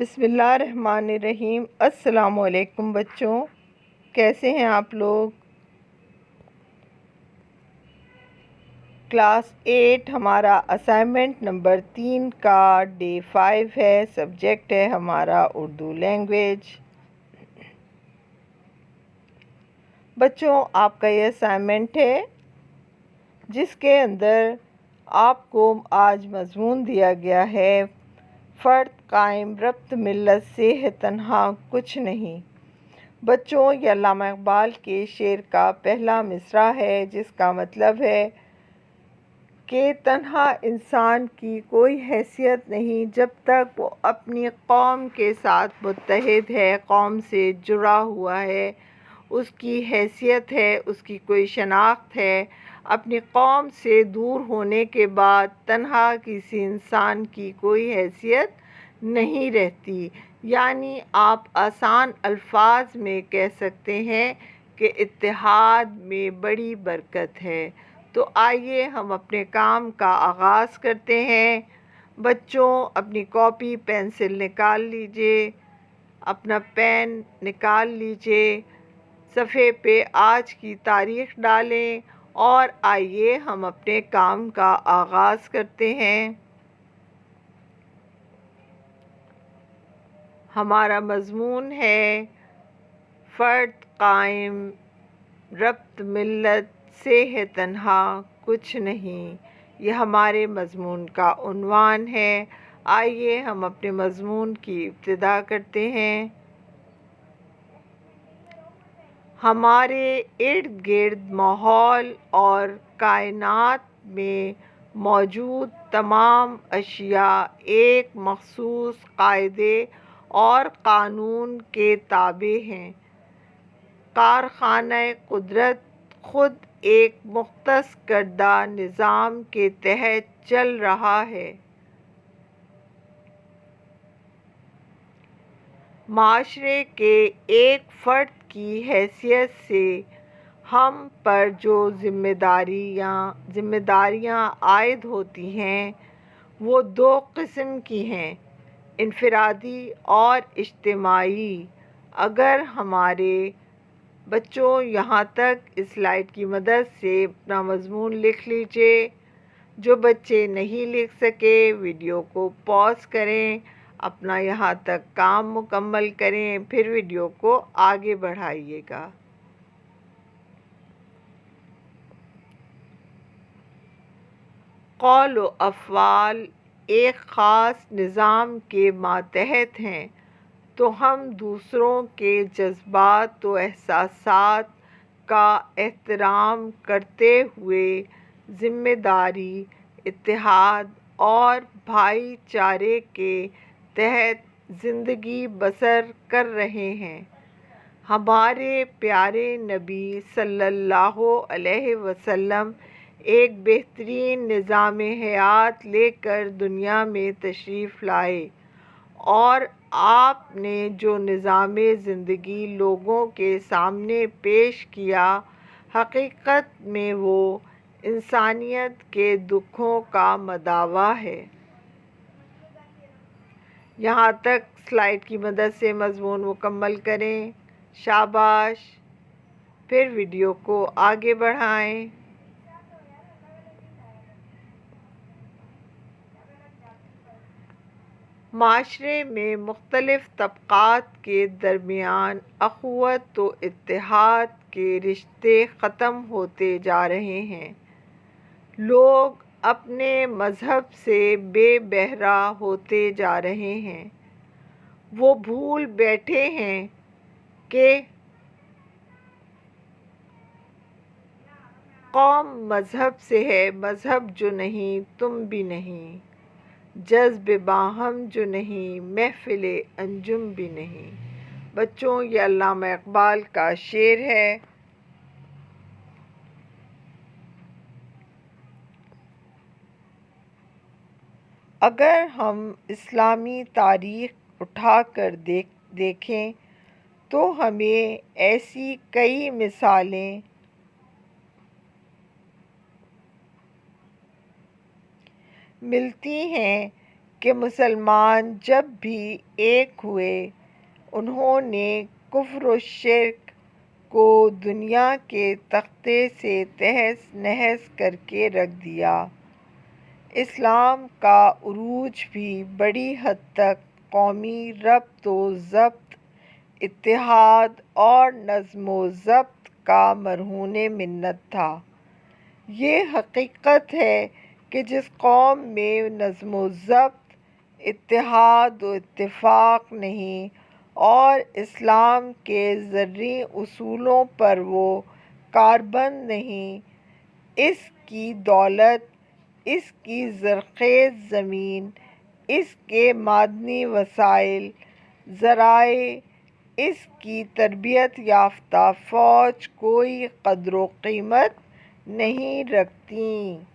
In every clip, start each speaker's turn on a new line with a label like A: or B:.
A: بسم اللہ الرحمن الرحیم۔ السلام علیکم بچوں، کیسے ہیں آپ لوگ؟ کلاس 8 ہمارا اسائنمنٹ نمبر 3 کا ڈے 5 ہے۔ سبجیکٹ ہے ہمارا اردو لینگویج۔ بچوں، آپ کا یہ اسائنمنٹ ہے جس کے اندر آپ کو آج مضمون دیا گیا ہے، فرد قائم ربط ملت سے ہے تنہا کچھ نہیں۔ بچوں، یہ علامہ اقبال کے شعر کا پہلا مصرع ہے جس کا مطلب ہے کہ تنہا انسان کی کوئی حیثیت نہیں جب تک وہ اپنی قوم کے ساتھ متحد ہے، قوم سے جڑا ہوا ہے، اس کی حیثیت ہے، اس کی کوئی شناخت ہے۔ اپنی قوم سے دور ہونے کے بعد تنہا کسی انسان کی کوئی حیثیت نہیں رہتی۔ یعنی آپ آسان الفاظ میں کہہ سکتے ہیں کہ اتحاد میں بڑی برکت ہے۔ تو آئیے ہم اپنے کام کا آغاز کرتے ہیں۔ بچوں، اپنی کاپی پینسل نکال لیجئے، اپنا پین نکال لیجئے، صفحے پہ آج کی تاریخ ڈالیں اور آئیے ہم اپنے کام کا آغاز کرتے ہیں۔ ہمارا مضمون ہے فرد قائم ربط ملت سے ہے تنہا کچھ نہیں۔ یہ ہمارے مضمون کا عنوان ہے۔ آئیے ہم اپنے مضمون کی ابتدا کرتے ہیں۔ ہمارے ارد گرد ماحول اور کائنات میں موجود تمام اشیاء ایک مخصوص قاعدے اور قانون کے تابع ہیں۔ کارخانہ قدرت خود ایک مختص کردہ نظام کے تحت چل رہا ہے۔ معاشرے کے ایک فرد کی حیثیت سے ہم پر جو ذمہ داریاں عائد ہوتی ہیں وہ دو قسم کی ہیں، انفرادی اور اجتماعی۔ اگر ہمارے بچوں یہاں تک اس سلائیڈ کی مدد سے اپنا مضمون لکھ لیجئے۔ جو بچے نہیں لکھ سکے ویڈیو کو پاز کریں، اپنا یہاں تک کام مکمل کریں، پھر ویڈیو کو آگے بڑھائیے گا۔ قول و افعال ایک خاص نظام کے ماتحت ہیں، تو ہم دوسروں کے جذبات و احساسات کا احترام کرتے ہوئے ذمہ داری، اتحاد اور بھائی چارے کے تحت زندگی بسر کر رہے ہیں۔ ہمارے پیارے نبی صلی اللہ علیہ وسلم ایک بہترین نظام حیات لے کر دنیا میں تشریف لائے، اور آپ نے جو نظام زندگی لوگوں کے سامنے پیش کیا، حقیقت میں وہ انسانیت کے دکھوں کا مداوع ہے۔ یہاں تک سلائیڈ کی مدد سے مضمون مکمل کریں۔ شاباش، پھر ویڈیو کو آگے بڑھائیں۔ معاشرے میں مختلف طبقات کے درمیان اخوت و اتحاد کے رشتے ختم ہوتے جا رہے ہیں۔ لوگ اپنے مذہب سے بے بہرہ ہوتے جا رہے ہیں۔ وہ بھول بیٹھے ہیں کہ قوم مذہب سے ہے، مذہب جو نہیں تم بھی نہیں، جذب باہم جو نہیں محفل انجم بھی نہیں۔ بچوں، یہ علامہ اقبال کا شعر ہے۔ اگر ہم اسلامی تاریخ اٹھا کر دیکھیں تو ہمیں ایسی کئی مثالیں ملتی ہیں کہ مسلمان جب بھی ایک ہوئے انہوں نے کفر و شرک کو دنیا کے تختے سے تہس نہس کر کے رکھ دیا۔ اسلام کا عروج بھی بڑی حد تک قومی ربط و ضبط، اتحاد اور نظم و ضبط کا مرہون منت تھا۔ یہ حقیقت ہے کہ جس قوم میں نظم و ضبط، اتحاد و اتفاق نہیں اور اسلام کے زرعی اصولوں پر وہ کاربند نہیں، اس کی دولت، اس کی زرخیز زمین، اس کے معدنی وسائل، ذرائع، اس کی تربیت یافتہ فوج کوئی قدر و قیمت نہیں رکھتیں۔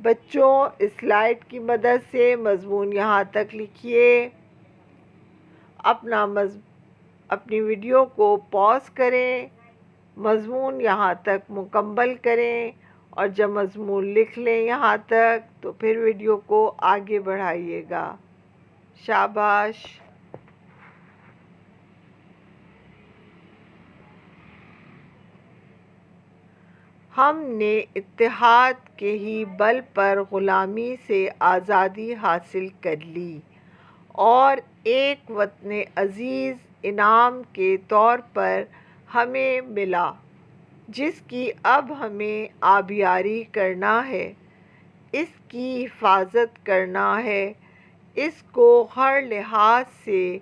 A: بچوں، اس سلائیڈ کی مدد سے مضمون یہاں تک لکھیے۔ اپنی ویڈیو کو پاز کریں، مضمون یہاں تک مکمل کریں اور جب مضمون لکھ لیں یہاں تک تو پھر ویڈیو کو آگے بڑھائیے گا۔ شاباش۔ ہم نے اتحاد کے ہی بل پر غلامی سے آزادی حاصل کر لی اور ایک وطن عزیز انعام کے طور پر ہمیں ملا جس کی اب ہمیں آبیاری کرنا ہے، اس کی حفاظت کرنا ہے، اس کو ہر لحاظ سے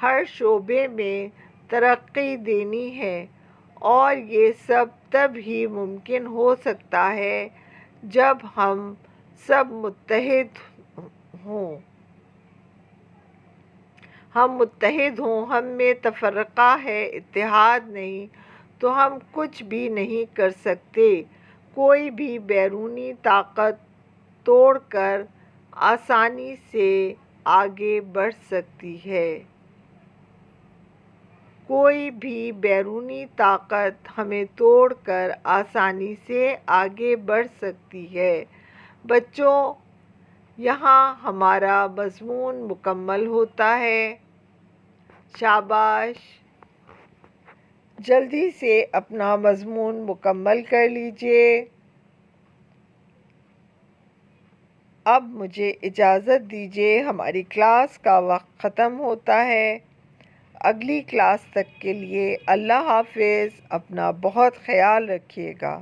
A: ہر شعبے میں ترقی دینی ہے اور یہ سب تب ہی ممکن ہو سکتا ہے جب ہم سب متحد ہوں۔ ہم میں تفرقہ ہے، اتحاد نہیں تو ہم کچھ بھی نہیں کر سکتے۔ کوئی بھی بیرونی طاقت توڑ کر آسانی سے آگے بڑھ سکتی ہے۔ کوئی بھی بیرونی طاقت ہمیں توڑ کر آسانی سے آگے بڑھ سکتی ہے۔ بچوں، یہاں ہمارا مضمون مکمل ہوتا ہے۔ شاباش۔ جلدی سے اپنا مضمون مکمل کر لیجئے۔ اب مجھے اجازت دیجیے، ہماری کلاس کا وقت ختم ہوتا ہے۔ اگلی کلاس تک کے لیے اللہ حافظ، اپنا بہت خیال رکھیے گا۔